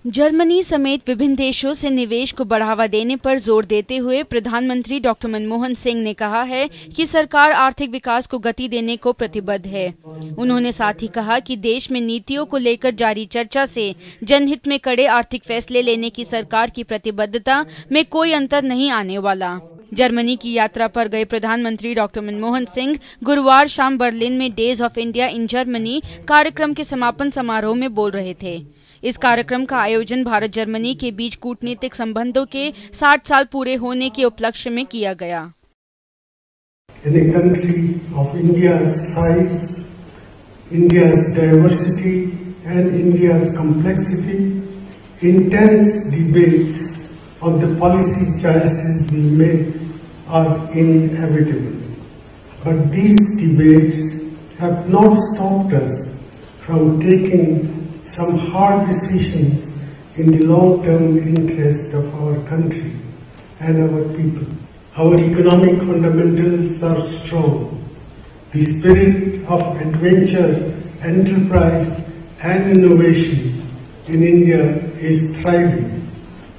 Germany समेत विभिन्न देशों से निवेश को बढ़ावा देने पर जोर देते हुए प्रधानमंत्री डॉक्टर मनमोहन सिंह ने कहा है कि सरकार आर्थिक विकास को गति देने को प्रतिबद्ध है। उन्होंने साथ ही कहा कि देश में नीतियों को लेकर जारी चर्चा से जनहित में कड़े आर्थिक फैसले लेने की सरकार की प्रतिबद्धता में कोई अंतर नहीं आने वाला। जर्मनी की यात्रा पर गए प्रधानमंत्री डॉक्टर मनमोहन सिंह गुरुवार शाम बर्लिन में days of India in Germany कार्यक्रम के समापन समारोह में बोल रहे थे। इस कार्यक्रम का आयोजन भारत जर्मनी के बीच कूटनीतिक संबंधों के 60 साल पूरे होने के उपलक्ष्य में किया गया। In a country of India's size, India's diversity and India's complexity, intense debates on the policy choices we make are inevitable. But these debates have not stopped us from taking some hard decisions in the long-term interest of our country and our people. Our economic fundamentals are strong. The spirit of adventure, enterprise and innovation in India is thriving.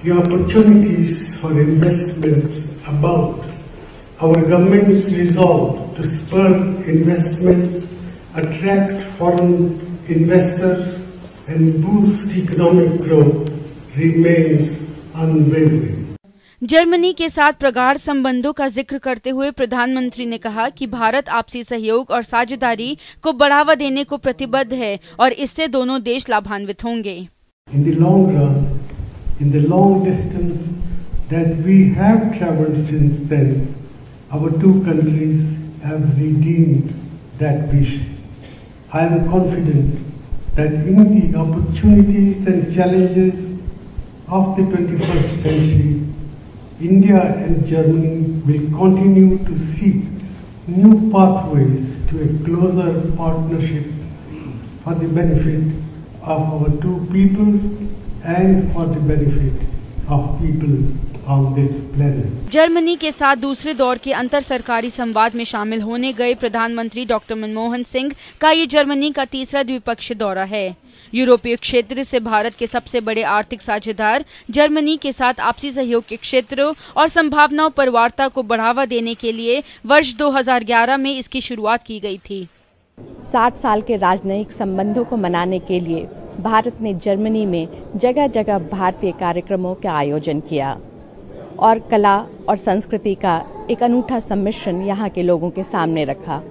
The opportunities for investments abound. Our government's resolve to spur investments, attract foreign investors and boost economic growth remains unwavering. Germany के साथ प्रगाढ़ संबंधों का जिक्र करते हुए प्रधानमंत्री ने कहा कि भारत आपसी सहयोग और साझेदारी को बढ़ावा देने को प्रतिबद्ध है और इससे दोनों देश लाभान्वित होंगे। In the long run, in the long distance that we have traveled since then, our two countries have redeemed that vision. I am confident that in the opportunities and challenges of the 21st century, India and Germany will continue to seek new pathways to a closer partnership for the benefit of our two peoples and for the benefit of people on this planet. Germany के साथ दूसरे दौर के अंतर सरकारी संवाद में शामिल होने गए प्रधानमंत्री डॉक्टर मनमोहन सिंह का ये जर्मनी का तीसरा द्विपक्षीय दौरा है। यूरोपीय क्षेत्र से भारत के सबसे बड़े आर्थिक साझेदार जर्मनी के साथ आपसी सहयोग के क्षेत्रों और संभावनाओं पर वार्ता को बढ़ावा देने के लिए वर्ष 2011 में इसकी शुरुआत की गई थी। 60 साल के राजनयिक संबंधों को मनाने के लिए भारत ने जर्मनी में जगह जगह भारतीय कार्यक्रमों का आयोजन किया और कला और संस्कृति का एक अनूठा सम्मिश्रण यहाँ के लोगों के सामने रखा।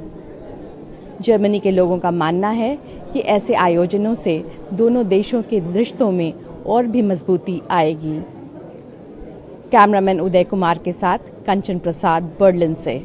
जर्मनी के लोगों का मानना है कि ऐसे आयोजनों से दोनों देशों के रिश्तों में और भी मजबूती आएगी। कैमरामैन उदय कुमार के साथ कंचन प्रसाद, बर्लिन से।